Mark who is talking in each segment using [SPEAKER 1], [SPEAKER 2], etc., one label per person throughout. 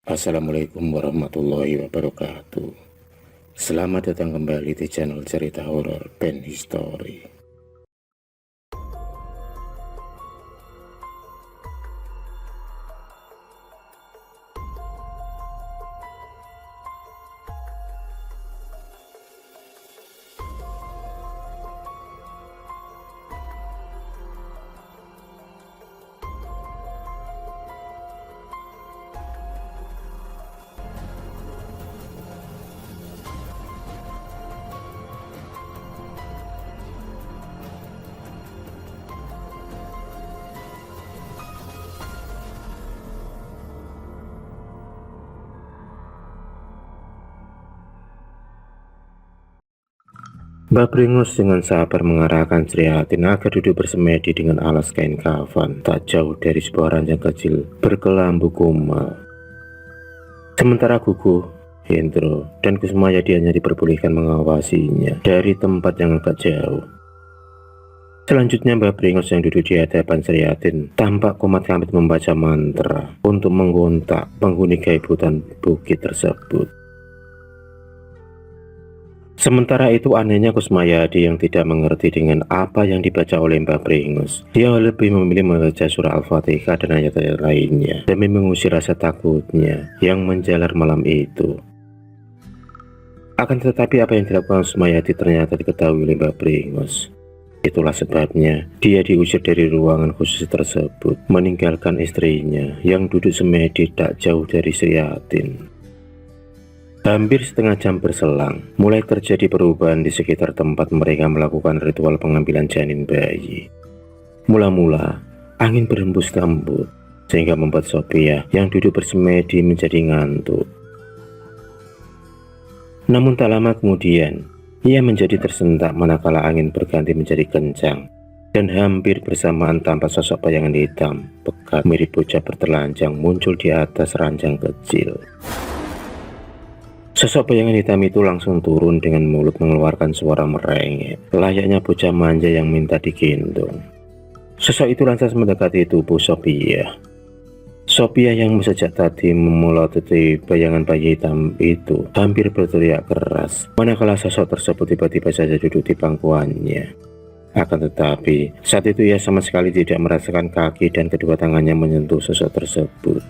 [SPEAKER 1] Assalamualaikum warahmatullahi wabarakatuh. Selamat datang kembali di channel cerita horor Pen History. Mbak Bringos dengan sabar mengarahkan Sri Hatin agar duduk bersemedi dengan alas kain kafan tak jauh dari sebuah ranjang kecil berkelambu kumal. Sementara Gugu, Hendro, dan Kusmayadi hanya diperbolehkan mengawasinya dari tempat yang agak jauh. Selanjutnya Mbak Bringos yang duduk di hadapan Sri Hatin tampak komat kamit membaca mantra untuk menggontak penghuni gaib hutan bukit tersebut. Sementara itu anehnya Kusmayadi yang tidak mengerti dengan apa yang dibaca oleh Mbak Bringos. Dia lebih memilih membaca surah Al-Fatihah dan ayat-ayat lainnya demi mengusir rasa takutnya yang menjalar malam itu. Akan tetapi apa yang dilakukan Kusmayadi ternyata diketahui oleh Mbak Bringos. Itulah sebabnya dia diusir dari ruangan khusus tersebut, meninggalkan istrinya yang duduk semedi tak jauh dari Sri Hatin. Hampir setengah jam berselang, mulai terjadi perubahan di sekitar tempat mereka melakukan ritual pengambilan janin bayi. Mula-mula, angin berhembus lembut, sehingga membuat Sophia yang duduk bersemedi menjadi ngantuk. Namun tak lama kemudian, ia menjadi tersentak manakala angin berganti menjadi kencang, dan hampir bersamaan tampak sosok bayangan hitam, pekat mirip bocah bertelanjang muncul di atas ranjang kecil. Sosok bayangan hitam itu langsung turun dengan mulut mengeluarkan suara merengek, layaknya bocah manja yang minta digendong. Sosok itu lantas mendekati tubuh Sophia. Sophia yang sejak tadi memelototi bayangan bayi hitam itu hampir berteriak keras, manakala sosok tersebut tiba-tiba saja duduk di pangkuannya. Akan tetapi, saat itu ia sama sekali tidak merasakan kaki dan kedua tangannya menyentuh sosok tersebut.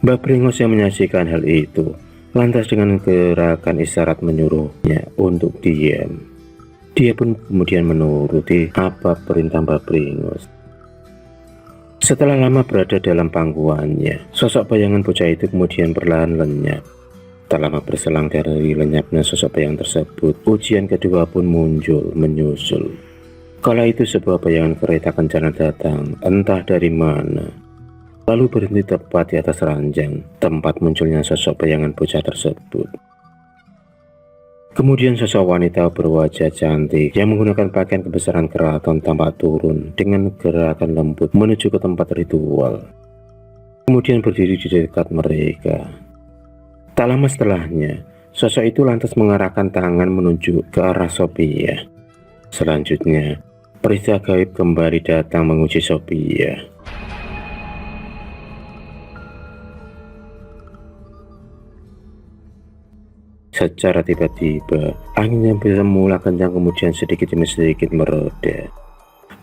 [SPEAKER 1] Mbak Bringos yang menyaksikan hal itu lantas dengan gerakan isyarat menyuruhnya untuk diam. Dia pun kemudian menuruti apa perintah Mbak Bringos. Setelah lama berada dalam pangkuannya, sosok bayangan bocah itu kemudian perlahan lenyap. Tak lama berselang dari lenyapnya sosok bayangan tersebut, ujian kedua pun muncul menyusul. Kala itu sebuah bayangan kereta kencana datang, entah dari mana, lalu berhenti tepat di atas ranjang tempat munculnya sosok bayangan bocah tersebut. Kemudian sosok wanita berwajah cantik yang menggunakan pakaian kebesaran keraton tampak turun dengan gerakan lembut menuju ke tempat ritual. Kemudian berdiri di dekat mereka. Tak lama setelahnya, sosok itu lantas mengarahkan tangan menuju ke arah Sophia. Selanjutnya, peristiwa gaib kembali datang menguji Sophia. Secara tiba-tiba, angin yang bersemula kencang kemudian sedikit demi sedikit mereda.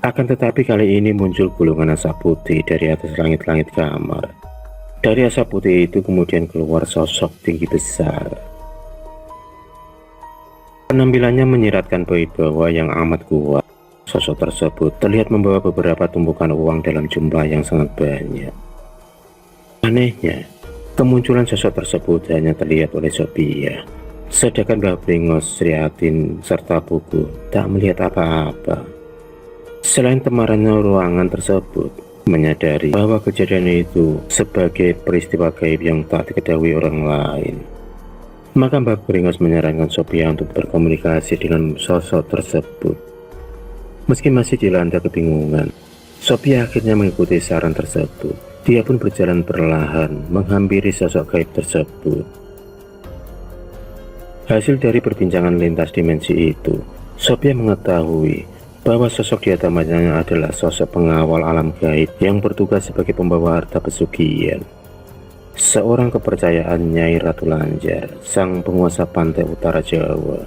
[SPEAKER 1] Akan tetapi kali ini muncul gulungan asap putih dari atas langit-langit kamar. Dari asap putih itu kemudian keluar sosok tinggi besar. Penampilannya menyiratkan wibawa yang amat kuat. Sosok tersebut terlihat membawa beberapa tumpukan uang dalam jumlah yang sangat banyak. Anehnya, kemunculan sosok tersebut hanya terlihat oleh Sophia, sedangkan Mbak Bringos, Sri Hatin, serta Buku tak melihat apa-apa. Selain temarannya ruangan tersebut, menyadari bahwa kejadian itu sebagai peristiwa gaib yang tak diketahui orang lain, maka Mbak Bringos menyarankan Sophia untuk berkomunikasi dengan sosok tersebut. Meski masih dilanda kebingungan, Sophia akhirnya mengikuti saran tersebut. Dia pun berjalan perlahan menghampiri sosok gaib tersebut. Hasil dari perbincangan lintas dimensi itu, Sophia mengetahui bahwa sosok di hadapannya adalah sosok pengawal alam gaib yang bertugas sebagai pembawa harta pesugihan. seorang kepercayaan Nyai Ratu Lanjar, sang penguasa pantai utara Jawa.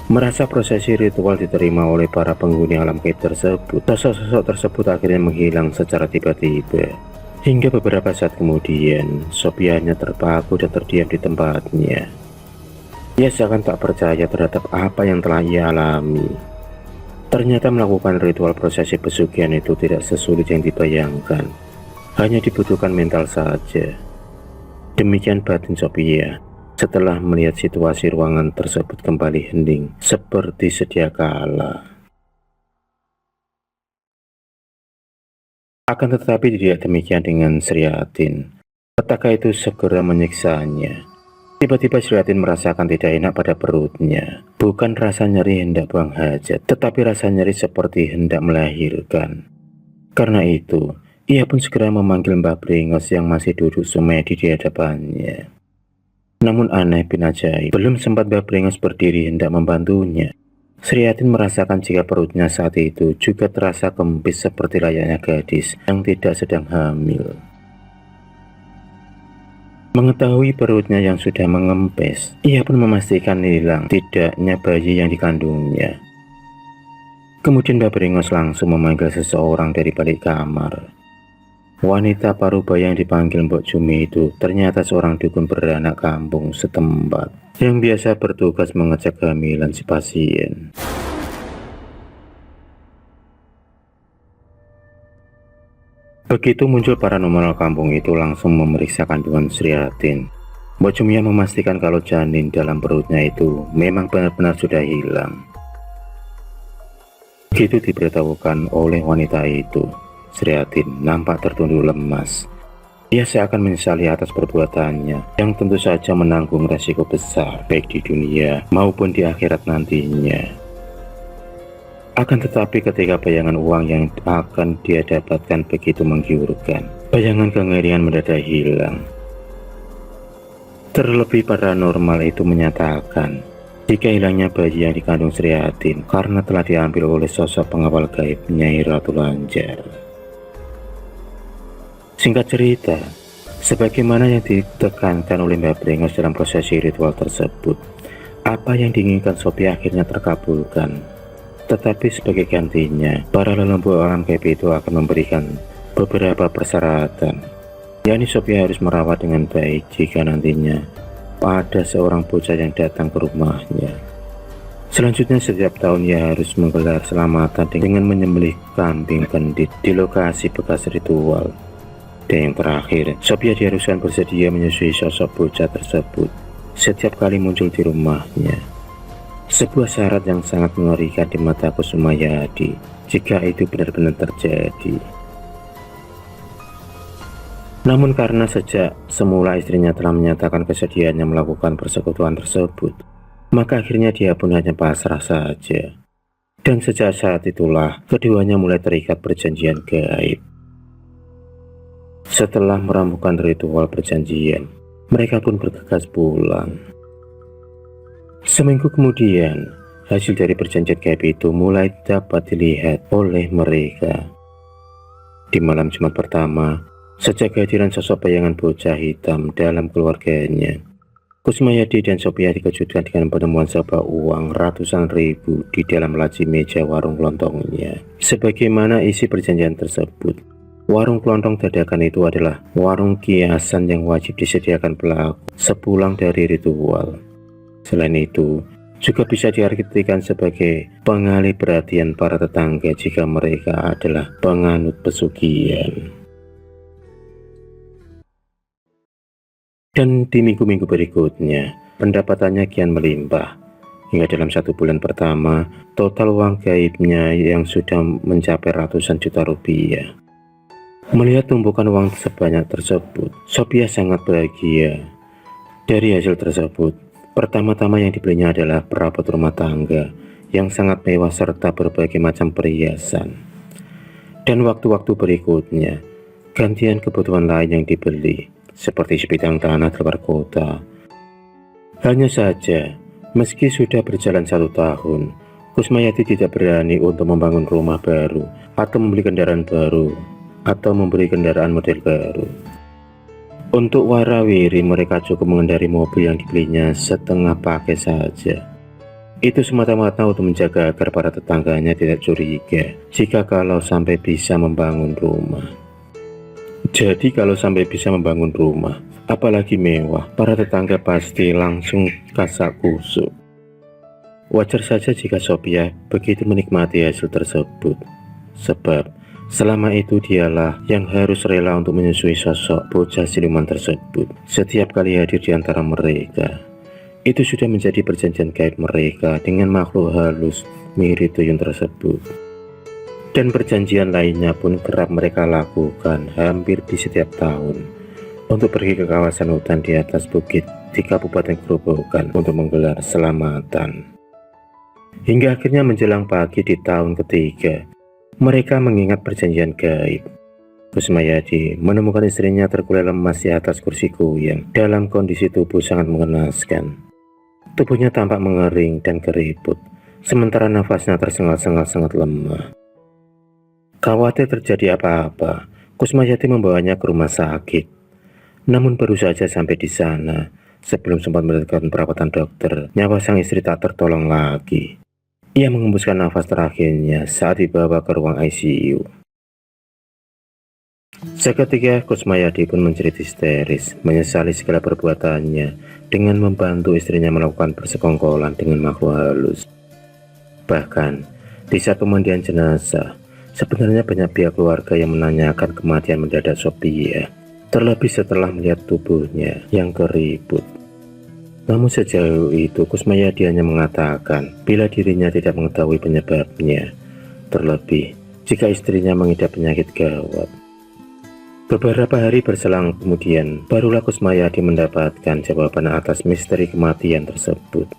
[SPEAKER 1] Merasa prosesi ritual diterima oleh para penghuni alam gaib tersebut, sosok-sosok tersebut akhirnya menghilang secara tiba-tiba. Hingga beberapa saat kemudian, Sophia hanya terpaku dan terdiam di tempatnya. Ia seakan tak percaya terhadap apa yang telah ia alami. Ternyata melakukan ritual prosesi pesugihan itu tidak sesulit yang dibayangkan. Hanya dibutuhkan mental saja. Demikian batin Sophia setelah melihat situasi ruangan tersebut kembali hening seperti sedia kala. Akan tetapi tidak demikian dengan Sriatin. Petaka itu segera menyiksanya. Tiba-tiba Sriatin merasakan tidak enak pada perutnya. Bukan rasa nyeri hendak buang hajat, tetapi rasa nyeri seperti hendak melahirkan. Karena itu, ia pun segera memanggil Mbah Brengos yang masih duduk sumedi di hadapannya. Namun aneh bin ajaib, belum sempat Mbah Brengos berdiri hendak membantunya, Sriatin merasakan jika perutnya saat itu juga terasa kempis seperti layaknya gadis yang tidak sedang hamil. Mengetahui perutnya yang sudah mengempes, ia pun memastikan hilang tidaknya bayi yang dikandungnya. Kemudian Mbah Brengos langsung memanggil seseorang dari balik kamar. Wanita parubaya yang dipanggil Mbok Jumi itu ternyata seorang dukun beranak kampung setempat yang biasa bertugas mengecek kehamilan si pasien. Begitu muncul paranormal kampung itu langsung memeriksa kandungan Sriatin. Mbok Jumia memastikan kalau janin dalam perutnya itu memang benar-benar sudah hilang. Begitu diberitahukan oleh wanita itu, Sriatin nampak tertunduk lemas. Ia seakan menyesali atas perbuatannya yang tentu saja menanggung resiko besar baik di dunia maupun di akhirat nantinya. Akan tetapi ketika bayangan uang yang akan dia dapatkan begitu menggiurkan, bayangan kengerian mendadak hilang. Terlebih paranormal itu menyatakan jika hilangnya bayi yang dikandung Sriatin karena telah diambil oleh sosok pengawal gaib Nyai Ratu Lanjar. Singkat cerita, sebagaimana yang ditekankan oleh Mbah Brengos dalam prosesi ritual tersebut, apa yang diinginkan Sophia akhirnya terkabulkan. Tetapi sebagai gantinya, para leluhur alam gaib itu akan memberikan beberapa persyaratan. yakni Sophia harus merawat dengan baik jika nantinya ada seorang bocah yang datang ke rumahnya. Selanjutnya setiap tahun ia harus menggelar selamatan dengan menyembelih kambing kendit di lokasi bekas ritual. Dan yang terakhir, Sophia diharuskan bersedia menyusui sosok bocah tersebut setiap kali muncul di rumahnya. Sebuah syarat yang sangat mengerikan di mata Kusumayadi jika itu benar-benar terjadi. Namun karena sejak semula istrinya telah menyatakan kesediaannya melakukan persekutuan tersebut, maka akhirnya dia pun hanya pasrah saja. Dan sejak saat itulah keduanya mulai terikat perjanjian gaib. Setelah merampungkan ritual perjanjian, mereka pun bergegas pulang. Seminggu kemudian, hasil dari perjanjian gaib itu mulai dapat dilihat oleh mereka. Di malam Jumat pertama, sejak kehadiran sosok bayangan bocah hitam dalam keluarganya, Kusumayadi dan Sophia dikejutkan dengan penemuan sebuah uang ratusan ribu di dalam laci meja warung kelontongnya. Sebagaimana isi perjanjian tersebut, warung kelontong dadakan itu adalah warung kiasan yang wajib disediakan pelaku sepulang dari ritual. Selain itu, juga bisa diartikan sebagai pengalih perhatian para tetangga jika mereka adalah penganut pesugihan. Dan di minggu-minggu berikutnya, pendapatannya kian melimpah. Hingga dalam 1 bulan pertama, total uang gaibnya yang sudah mencapai ratusan juta rupiah. Melihat tumpukan uang sebanyak tersebut, Sophia sangat bahagia. Dari hasil tersebut, pertama-tama yang dibelinya adalah perabot rumah tangga yang sangat mewah serta berbagai macam perhiasan. Dan waktu-waktu berikutnya, gantian kebutuhan lain yang dibeli, seperti sebidang tanah di luar kota. Hanya saja, meski sudah berjalan 1 tahun, Kusumayadi tidak berani untuk membangun rumah baru, atau membeli kendaraan baru, atau memberi kendaraan model baru. Untuk warawiri mereka cukup mengendari mobil yang dibelinya setengah pakai saja. Itu semata-mata untuk menjaga agar para tetangganya tidak curiga jika kalau sampai bisa membangun rumah. Jadi kalau sampai bisa membangun rumah, apalagi mewah, para tetangga pasti langsung kasak kusuk. Wajar saja jika Sophia begitu menikmati hasil tersebut, sebab selama itu dialah yang harus rela untuk menyusui sosok bocah siluman tersebut setiap kali hadir di antara mereka. Itu sudah menjadi perjanjian gaib mereka dengan makhluk halus mirip tuyul tersebut. Dan perjanjian lainnya pun kerap mereka lakukan hampir di setiap tahun untuk pergi ke kawasan hutan di atas bukit di Kabupaten Grobogan untuk menggelar selamatan. Hingga akhirnya menjelang pagi di tahun ketiga, mereka mengingat perjanjian gaib. Kusmayadi menemukan istrinya terkulai lemas di atas kursi kuyang dalam kondisi tubuh sangat mengenaskan. Tubuhnya tampak mengering dan keriput, sementara nafasnya tersengal-sengal sangat lemah. Khawatir terjadi apa-apa, Kusmayadi membawanya ke rumah sakit. Namun baru saja sampai di sana, sebelum sempat mendapatkan perawatan dokter, nyawa sang istri tak tertolong lagi. Ia mengembuskan nafas terakhirnya saat dibawa ke ruang ICU. Seketika Kusmayadi pun menjerit histeris, menyesali segala perbuatannya dengan membantu istrinya melakukan persekongkolan dengan makhluk halus. Bahkan, di saat pemandian jenazah, sebenarnya banyak pihak keluarga yang menanyakan kematian mendadak Sophia, terlebih setelah melihat tubuhnya yang keriput. Namun sejauh itu Kusmayadi hanya mengatakan bila dirinya tidak mengetahui penyebabnya, terlebih jika istrinya mengidap penyakit gawat. Beberapa hari berselang kemudian, barulah Kusmayadi mendapatkan jawaban atas misteri kematian tersebut.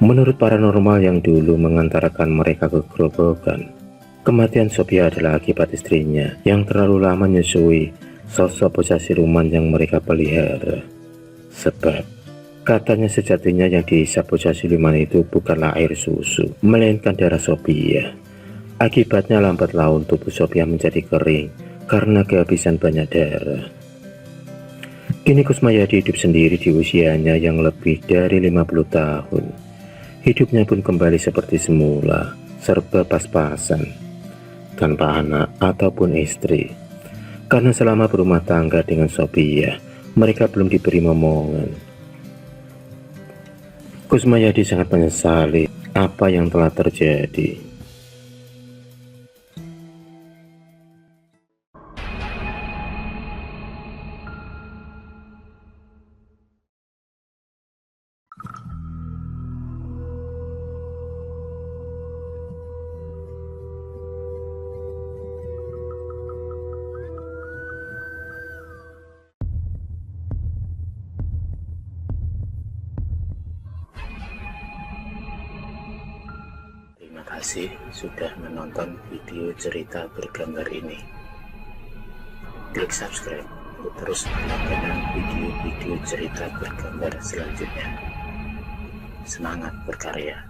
[SPEAKER 1] Menurut paranormal yang dulu mengantarkan mereka ke Grobogan, kematian Sophia adalah akibat istrinya yang terlalu lama menyusui sosok bocah siluman yang mereka pelihara. Sebab katanya sejatinya yang dihisap bocah siluman itu bukanlah air susu, melainkan darah Sophia. Akibatnya lambat laun tubuh Sophia menjadi kering karena kehabisan banyak darah. Kini Kusmayadi hidup sendiri di usianya yang lebih dari 50 tahun. Hidupnya pun kembali seperti semula, serba pas-pasan, tanpa anak ataupun istri. Karena selama berumah tangga dengan Sophia, mereka belum diberi momongan. Kusmayadi sangat menyesali apa yang telah terjadi. Terima kasih sudah menonton video cerita bergambar ini. Klik subscribe untuk terus mendapatkan video-video cerita bergambar selanjutnya. Semangat berkarya.